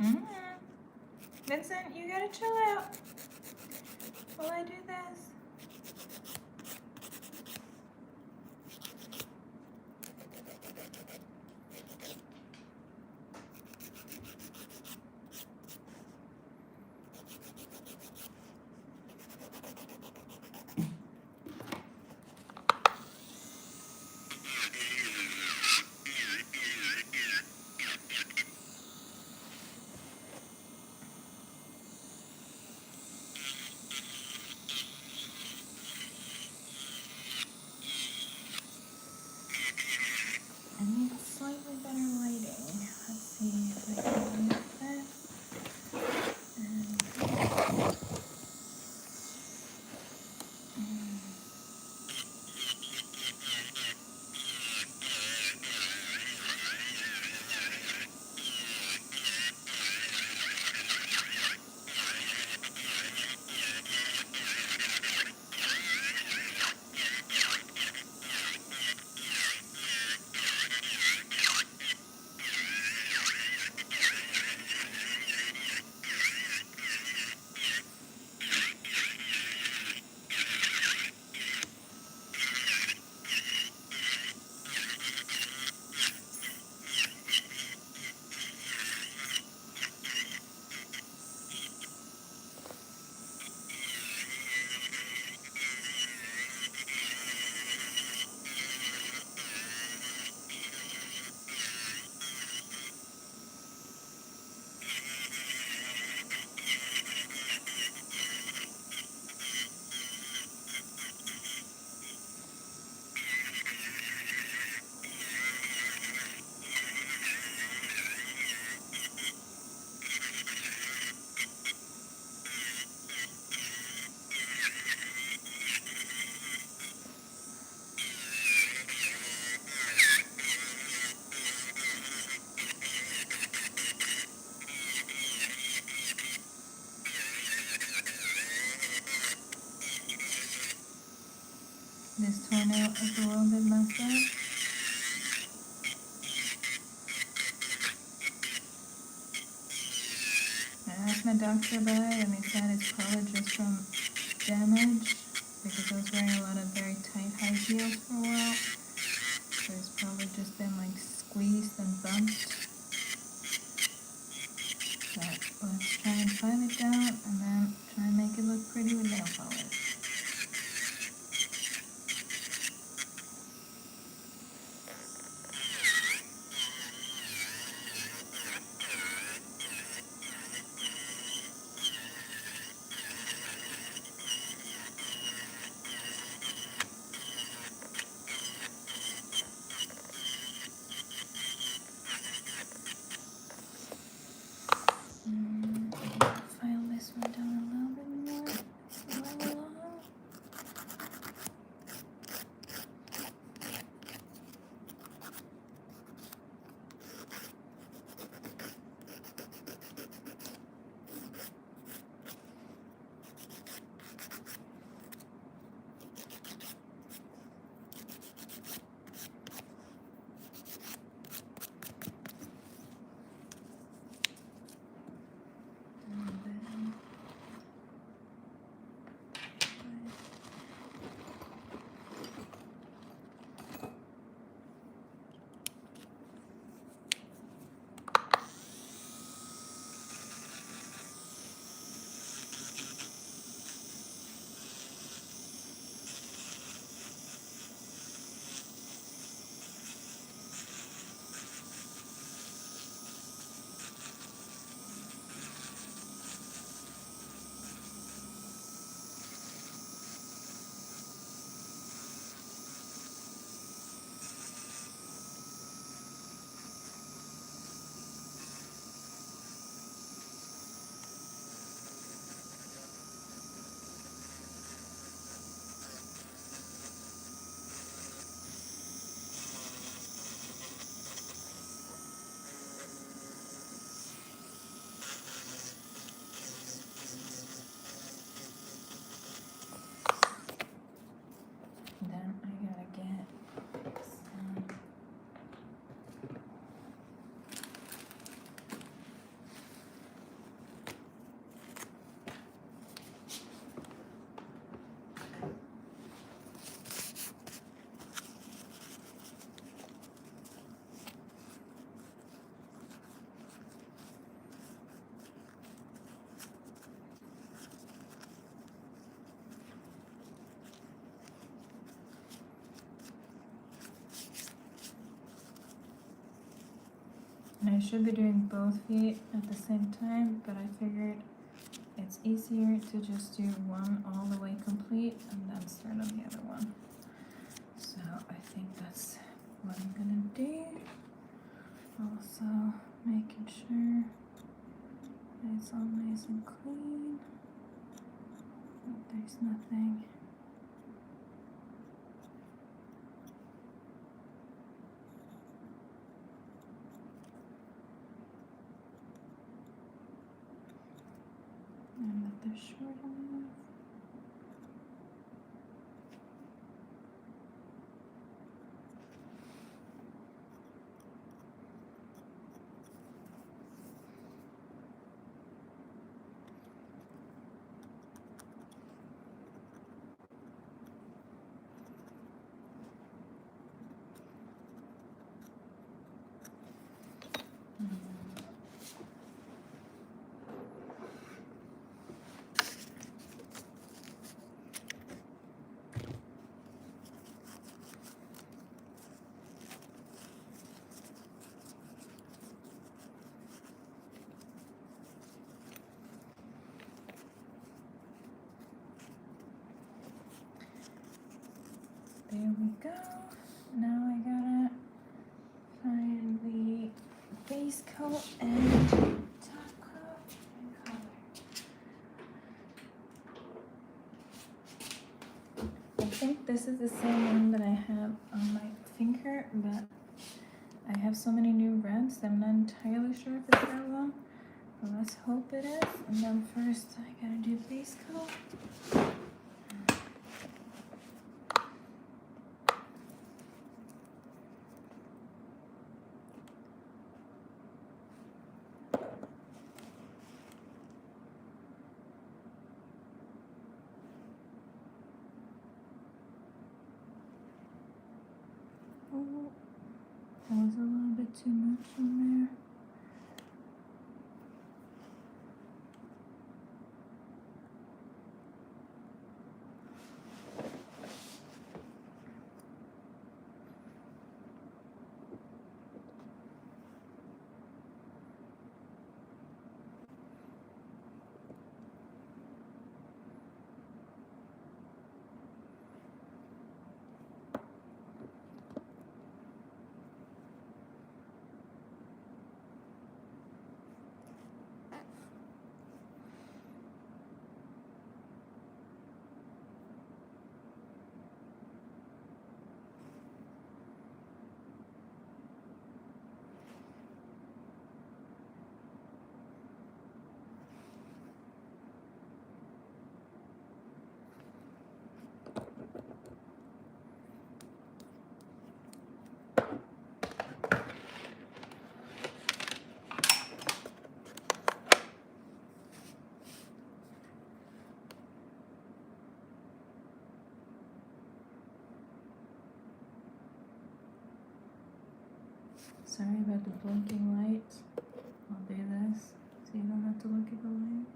Mm. Vincent, you gotta chill out while I do this. I need slightly better lighting. Let's see if I can use this. This toenail is a little bit messed up. I asked my doctor about it and he said it's probably just from damage because I was wearing a lot of very tight high heels for a while. So it's probably just been like squeezed and bumped. But let's try and file it down and then try and make it look pretty with nail polish. I should be doing both feet at the same time, but I figured it's easier to just do one all the way complete and then start on the other one. So I think that's what I'm gonna do. Also making sure it's all nice and clean, that there's nothing. And that they're short enough. There we go. Now I gotta find the base coat and top coat and color. I think this is the same one that I have on my finger, but I have so many new reds that I'm not entirely sure if it's that one. But let's hope it is. And then first I gotta do base coat. Oh, that was a little bit too much on there. Sorry about the blinking lights. I'll do this so you don't have to look at the light.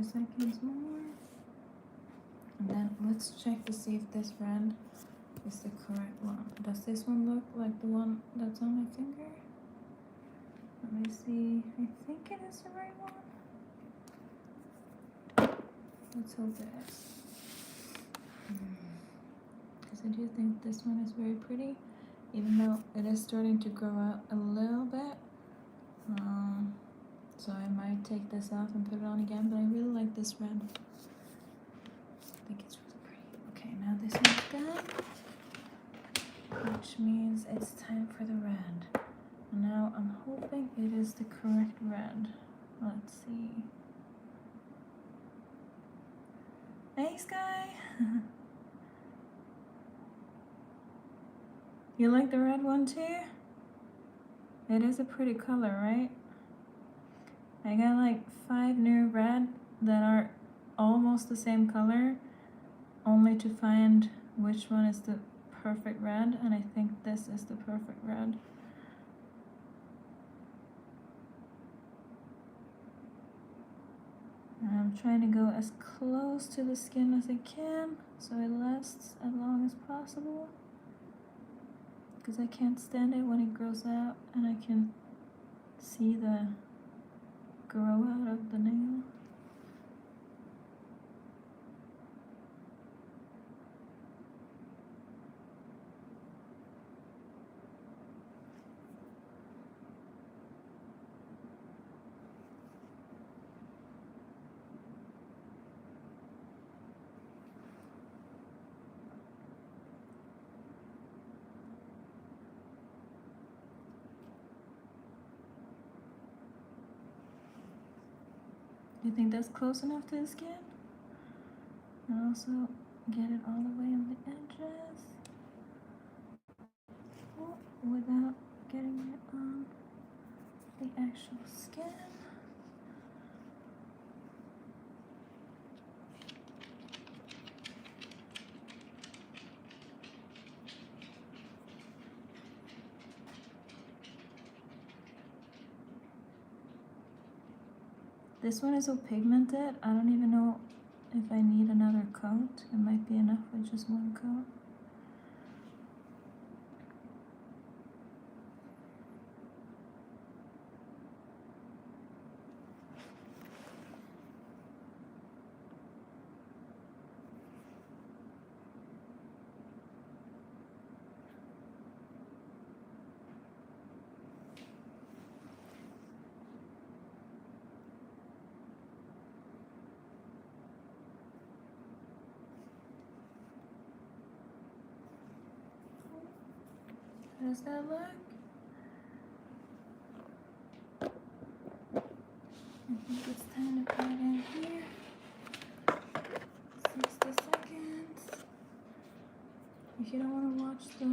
Seconds more. And then let's check to see if this red is the correct one. Does this one look like the one that's on my finger? Let me see. I think it is the right one. Let's hope it is. Because I do think this one is very pretty, even though it is starting to grow out a little bit. So I might take this off and put it on again, but I really like this red. I think it's really pretty. Okay, now this one's done, which means it's time for the red. And now I'm hoping it is the correct red. Let's see. Hey, Sky! You like the red one too? It is a pretty color, right? I got like 5 new red that are almost the same color, only to find which one is the perfect red, and I think this is the perfect red. And I'm trying to go as close to the skin as I can so it lasts as long as possible, because I can't stand it when it grows out and I can see the grow out of the nail. Do you think that's close enough to the skin? And also get it all the way on the edges without getting it on the actual skin. This one is so pigmented, I don't even know if I need another coat. It might be enough with just one coat. How does that look? I think it's time to put it in here. 60 seconds. If you don't want to watch the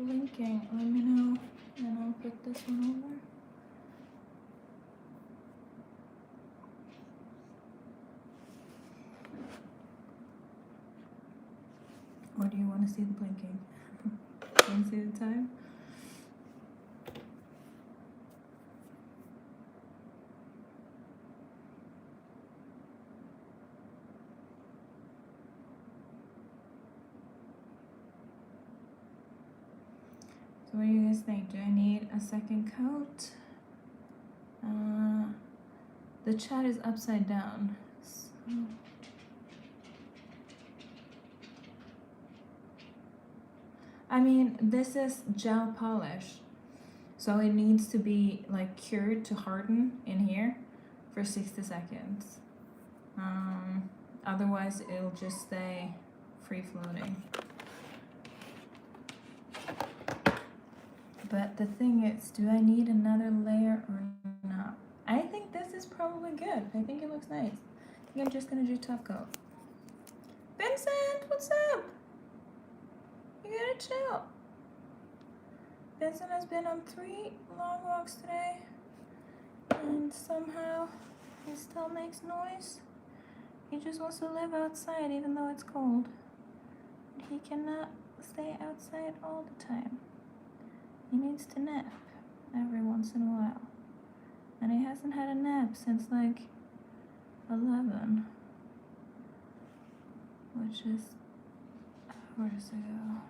blinking, let me know and I'll put this one over. Or do you want to see the blinking? Want to see the time? So what do you guys think? Do I need a second coat? The chat is upside down. So I mean, this is gel polish, so it needs to be like cured to harden in here for 60 seconds. Otherwise it'll just stay free floating. But the thing is, do I need another layer or not? I think this is probably good. I think it looks nice. I think I'm just gonna do top coat. Vincent, what's up? You gotta chill. Vincent has been on 3 long walks today, and somehow he still makes noise. He just wants to live outside even though it's cold. He cannot stay outside all the time. He needs to nap every once in a while. And he hasn't had a nap since like 11, which is hours ago.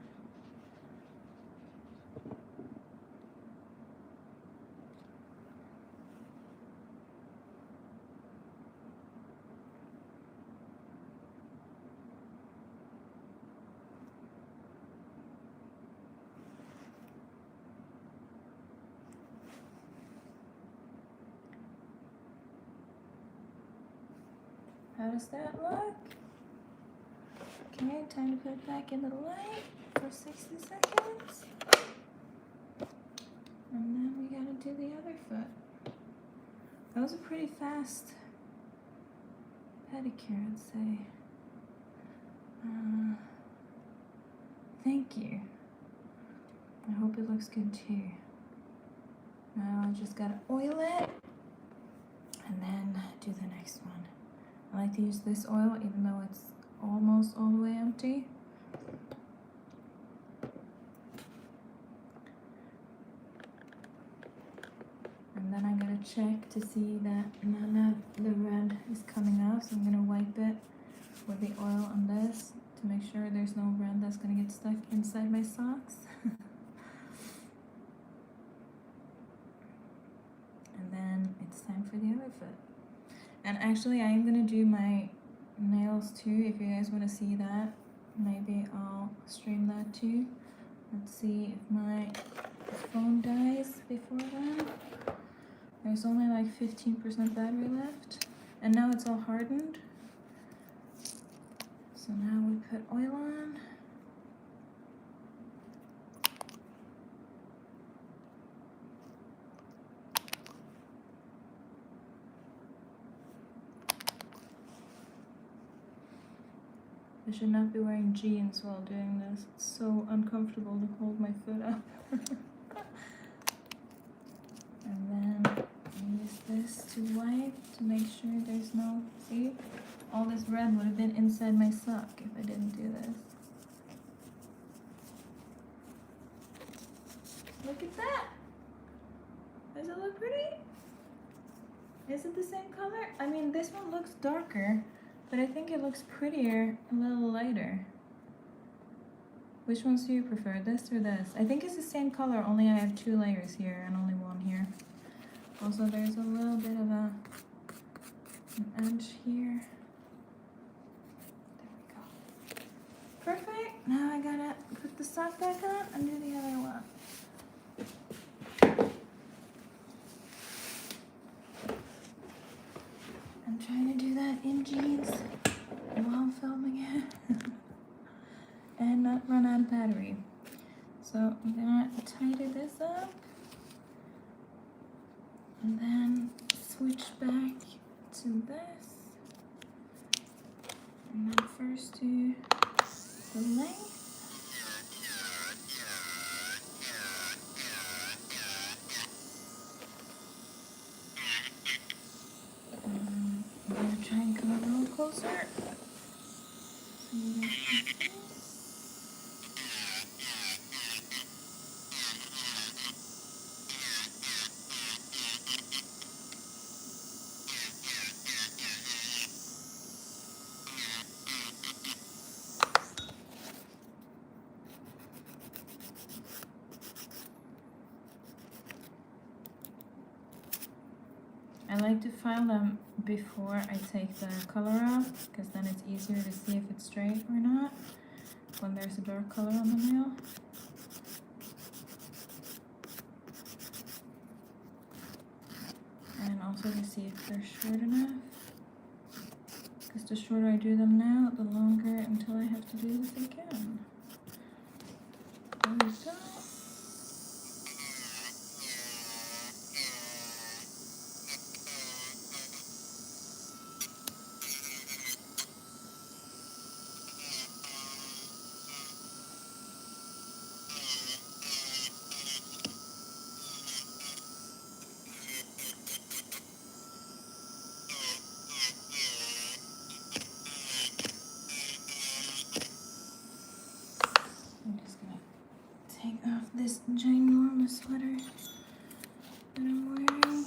How does that look? Okay, time to put it back in the light for 60 seconds. And then we gotta do the other foot. That was a pretty fast pedicure, I'd say. Thank you. I hope it looks good too. Now I just gotta oil it and then do the next one. I like to use this oil even though it's almost all the way empty. And then I gotta check to see that none of the red is coming off. So I'm gonna wipe it with the oil on this to make sure there's no red that's gonna get stuck inside my socks. And then it's time for the other foot. And actually I am gonna do my nails too. If you guys want to see that, maybe I'll stream that too. Let's see if my phone dies before then. There's only like 15% battery left, and now it's all hardened. So now we put oil on. I should not be wearing jeans while doing this. It's so uncomfortable to hold my foot up. And then use this to wipe to make sure there's no, see? All this red would have been inside my sock if I didn't do this. Look at that! Does it look pretty? Is it the same color? I mean, this one looks darker, but I think it looks prettier, a little lighter. Which ones do you prefer, this or this? I think it's the same color, only I have 2 layers here and only 1 here. Also, there's a little bit of an edge here. There we go. Perfect. Now I gotta put the sock back on and do the other one. I'm trying to do that in jeans while I'm filming it. And not run out of battery. So I'm gonna tidy this up and then switch back to this, and then first do the length. I'm gonna try and come a little closer. So you guys can see. I like to file them before I take the color off, because then it's easier to see if it's straight or not when there's a dark color on the nail. And also to see if they're short enough, because the shorter I do them now, the longer until I have to do this again. There we go. I'm just gonna take off this ginormous sweater that I'm wearing.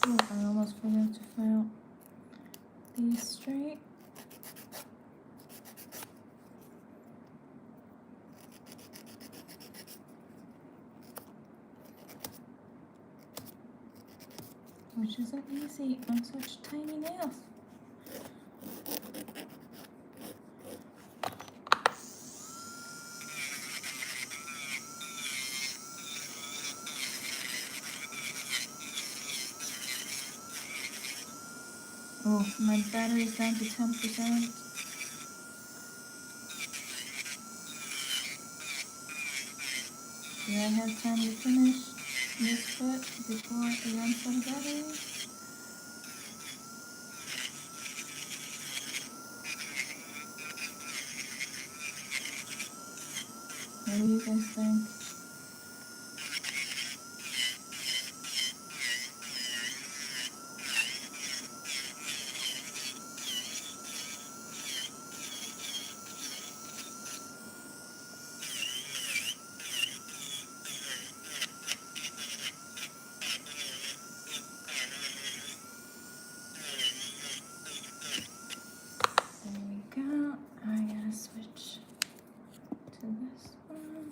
Oh, I almost forgot to file these straight. Which isn't easy on such tiny nails. Oh, my battery is down to 10%. Do I have time to finish this foot before it runs out of battery? What do you guys think? There we go. I gotta switch to this one.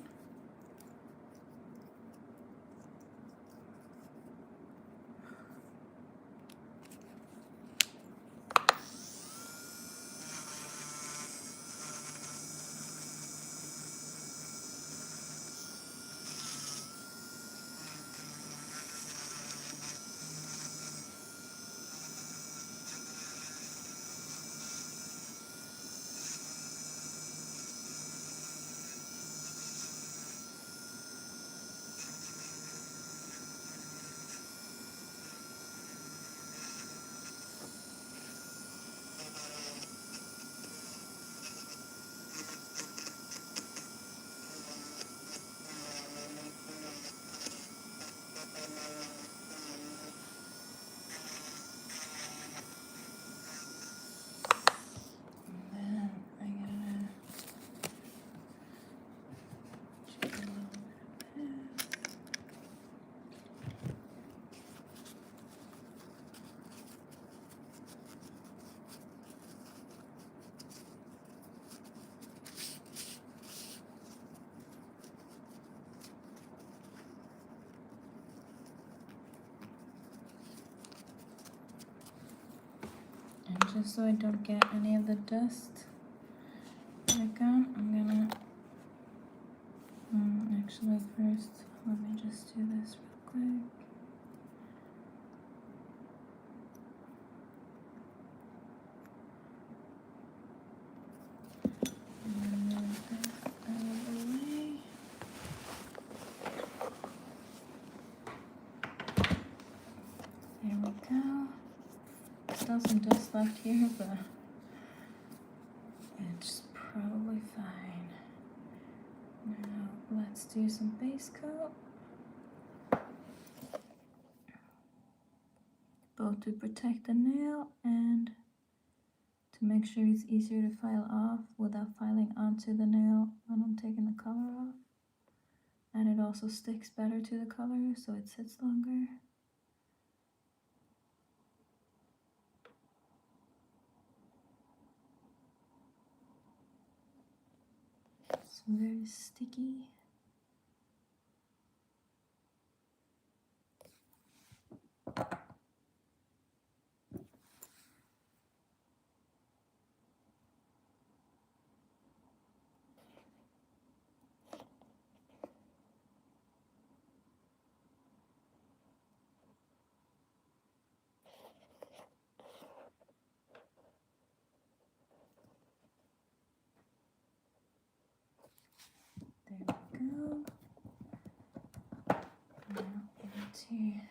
And then I gotta check a little bit of this. And just so I don't get any of the dust back on, I'm gonna actually first let me just do this real quick. And then move this out of the way. There we go. Still some dust left here, but it's probably fine. Now let's do some base coat, both to protect the nail and to make sure it's easier to file off without filing onto the nail when I'm taking the color off. And it also sticks better to the color, so it sits longer. It's very sticky. There we go. Now into here.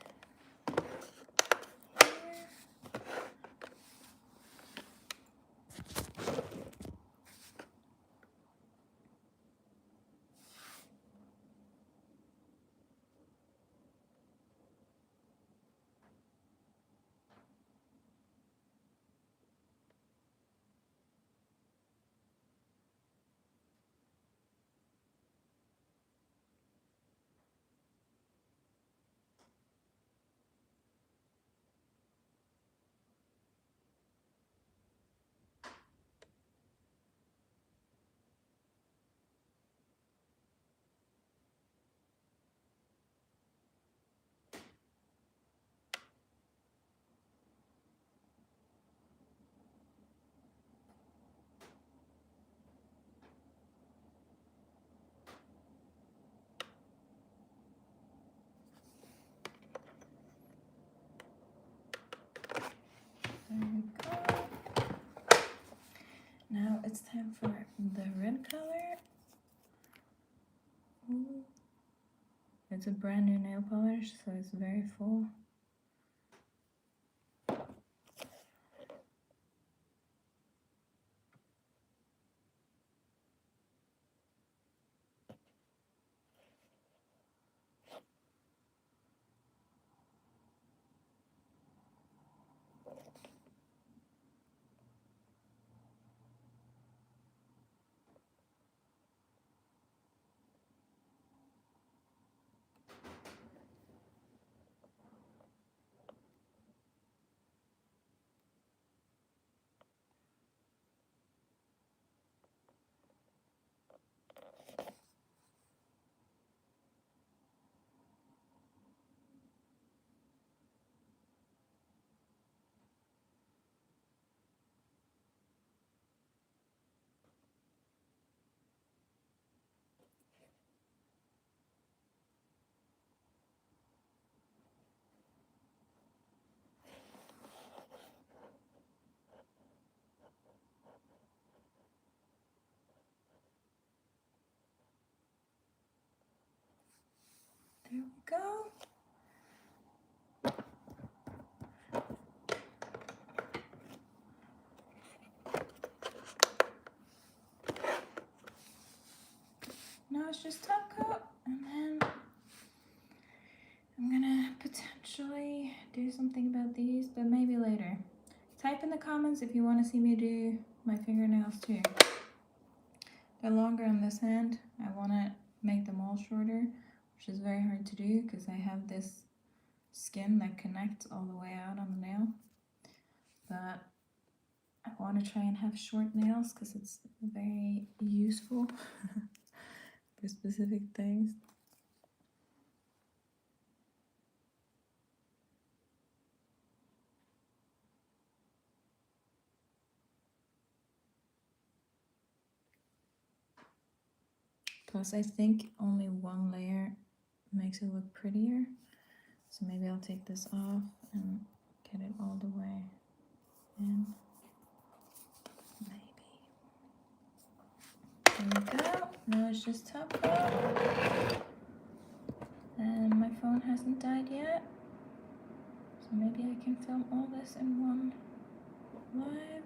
time for the red color. Ooh. It's a brand new nail polish, so it's very full. There we go. Now it's just top coat, and then I'm gonna potentially do something about these, but maybe later. Type in the comments if you want to see me do my fingernails too. They're longer on this hand. I want to make them all shorter, which is very hard to do because I have this skin that connects all the way out on the nail. But I want to try and have short nails because it's very useful for specific things. Plus, I think only one layer makes it look prettier. So maybe I'll take this off and get it all the way in. Maybe. There we go. Now it's just top coat. And my phone hasn't died yet. So maybe I can film all this in one live.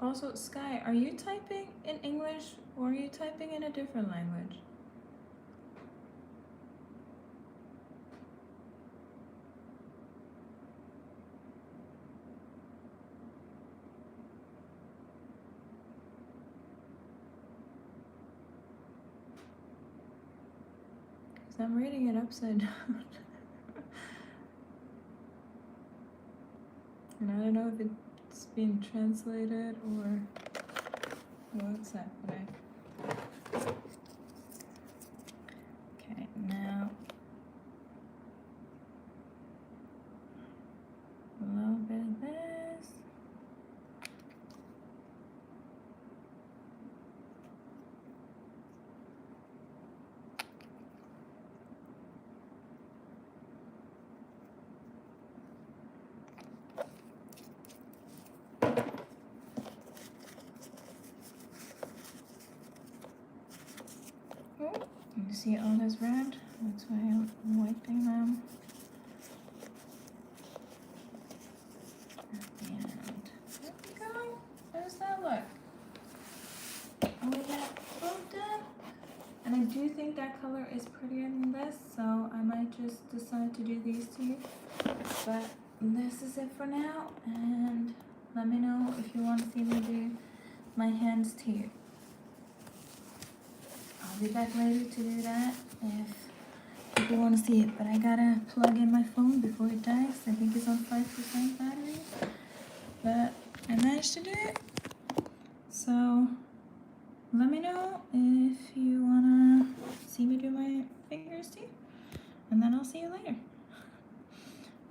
Also, Sky, are you typing in English or are you typing in a different language? Because I'm reading it upside down. And I don't know if it's being translated or what's happening. Okay, now a little bit of this. You see all this red? That's why I'm wiping them. And there we go. How does that look? Oh, we got both done. And I do think that color is prettier than this, so I might just decide to do these two. But this is it for now, and let me know if you want to see me do my hands too. I'll be back later to do that if people want to see it, but I gotta plug in my phone before it dies. I think it's on 5% battery, but I managed to do it. So let me know if you wanna see me do my fingers too, and then I'll see you later.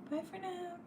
Bye for now.